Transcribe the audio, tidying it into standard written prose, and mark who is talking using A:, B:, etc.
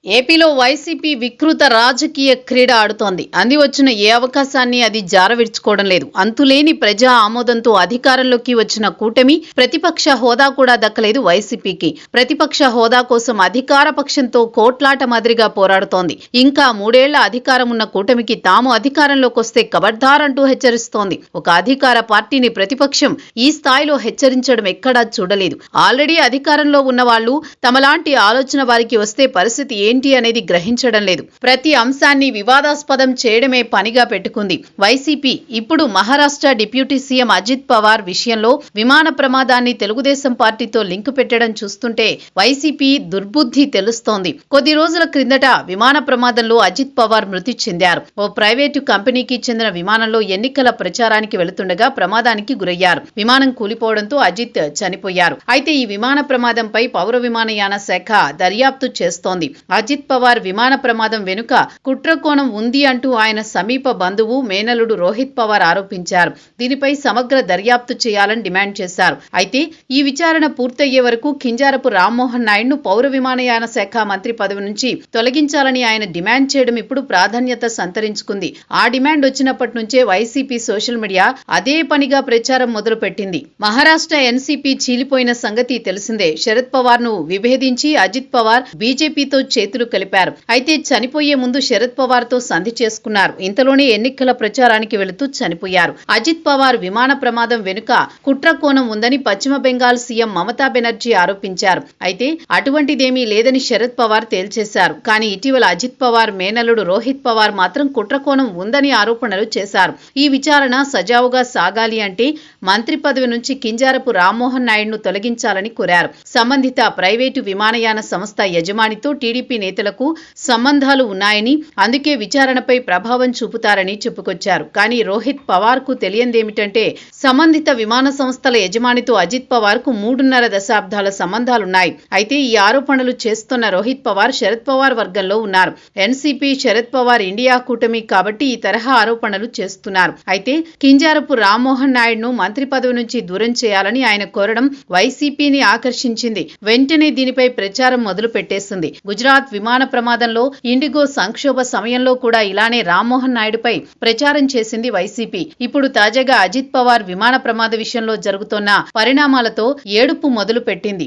A: ఏపీలో వైసీపీ వికృత రాజకీయ క్రీడ ఆడుతోంది. అంది వచ్చిన ఏ అవకాశాన్ని అది జారవిడ్చుకోవడం లేదు. అంతులేని ప్రజా ఆమోదంతో అధికారంలోకి వచ్చిన కూటమి ప్రతిపక్ష హోదా కూడా దక్కలేదు వైసీపీకి. ప్రతిపక్ష హోదా కోసం అధికార పక్షంతో కోట్లాట మాదిరిగా పోరాడుతోంది. ఇంకా 3 ఏళ్ల అధికారం ఉన్న కూటమికి తాము అధికారంలోకి వస్తే ఖబర్దార్ అంటూ హెచ్చరిస్తోంది. ఒక అధికార పార్టీని ప్రతిపక్షం ఈ స్థాయిలో హెచ్చరించడం ఎక్కడా చూడలేదు. ఆల్రెడీ అధికారంలో ఉన్న వాళ్ళు తమలాంటి ఆలోచన వారికి వస్తే పరిస్థితి ఏంటి అనేది గ్రహించడం లేదు. ప్రతి అంశాన్ని వివాదాస్పదం చేయడమే పనిగా పెట్టుకుంది వైసీపీ. ఇప్పుడు మహారాష్ట్ర డిప్యూటీ సీఎం అజిత్ పవార్ విషయంలో విమాన ప్రమాదాన్ని తెలుగుదేశం పార్టీతో లింకు పెట్టడం చూస్తుంటే వైసీపీ దుర్బుద్ధి తెలుస్తోంది. కొద్ది రోజుల క్రిందట విమాన ప్రమాదంలో అజిత్ పవార్ మృతి చెందారు. ఓ ప్రైవేటు కంపెనీకి చెందిన విమానంలో ఎన్నికల ప్రచారానికి వెళుతుండగా ప్రమాదానికి గురయ్యారు. విమానం కూలిపోవడంతో అజిత్ చనిపోయారు. అయితే ఈ విమాన ప్రమాదంపై పౌర విమానయాన శాఖ దర్యాప్తు చేస్తోంది. అజిత్ పవార్ విమాన ప్రమాదం వెనుక కుట్రకోణం ఉంది అంటూ ఆయన సమీప బంధువు మేనలుడు రోహిత్ పవార్ ఆరోపించారు. దీనిపై సమగ్ర దర్యాప్తు చేయాలని డిమాండ్ చేశారు. అయితే ఈ విచారణ పూర్తయ్యే వరకు కింజారపు రామ్మోహన్ నాయుడును పౌర విమానయాన శాఖ మంత్రి పదవి నుంచి తొలగించాలని ఆయన డిమాండ్ చేయడం ఇప్పుడు ప్రాధాన్యత సంతరించుకుంది. ఆ డిమాండ్ వచ్చినప్పటి నుంచే వైసీపీ సోషల్ మీడియా అదే పనిగా ప్రచారం మొదలుపెట్టింది. మహారాష్ట్ర ఎన్సీపీ చీలిపోయిన సంగతి తెలిసిందే. శరద్ పవార్ ను విభేదించి అజిత్ పవార్ బీజేపీతో చేతులు కలిపారు. అయితే చనిపోయే ముందు శరద్ పవార్ తో సంధి చేసుకున్నారు. ఇంతలోనే ఎన్నికల ప్రచారానికి వెళుతూ చనిపోయారు. అజిత్ పవార్ విమాన ప్రమాదం వెనుక కుట్ర కోణం ఉందని పశ్చిమ బెంగాల్ సీఎం మమతా బెనర్జీ ఆరోపించారు. అయితే అటువంటిదేమీ లేదని శరద్ పవార్ తేల్చేశారు. కానీ ఇటీవల అజిత్ పవార్ మేనలుడు రోహిత్ పవార్ మాత్రం కుట్ర కోణం ఉందని ఆరోపణలు చేశారు. ఈ విచారణ సజావుగా సాగాలి అంటే మంత్రి పదవి నుంచి కింజారపు రామ్మోహన్ నాయుడును తొలగించాలని కోరారు. సంబంధిత ప్రైవేటు విమానయాన సంస్థ యజమానితో టీడీపీ నేతలకు సంబంధాలు ఉన్నాయని, అందుకే విచారణపై ప్రభావం చూపుతారని చెప్పుకొచ్చారు. కానీ రోహిత్ పవార్ కు తెలియందేమిటంటే సంబంధిత విమాన సంస్థల యజమానితో అజిత్ పవార్ కు 3.5 దశాబ్దాల సంబంధాలున్నాయి. అయితే ఈ ఆరోపణలు చేస్తున్న రోహిత్ పవార్ శరద్ పవార్ వర్గంలో ఉన్నారు. ఎన్సీపీ శరద్ పవార్ ఇండియా కూటమి కాబట్టి ఈ తరహా ఆరోపణలు చేస్తున్నారు. అయితే కింజారపు రామ్మోహన్ నాయుడును మంత్రి పదవి నుంచి దూరం చేయాలని ఆయన కోరడం వైసీపీని ఆకర్షించింది. వెంటనే దీనిపై ప్రచారం మొదలు పెట్టేసింది. గుజరాత్ విమాన ప్రమాదంలో ఇండిగో సంక్షోభ సమయంలో కూడా ఇలానే రామ్మోహన్ నాయుడుపై ప్రచారం చేసింది వైసీపీ. ఇప్పుడు తాజాగా అజిత్ పవార్ విమాన ప్రమాద విషయంలో జరుగుతున్న పరిణామాలతో ఏడుపు మొదలు పెట్టింది.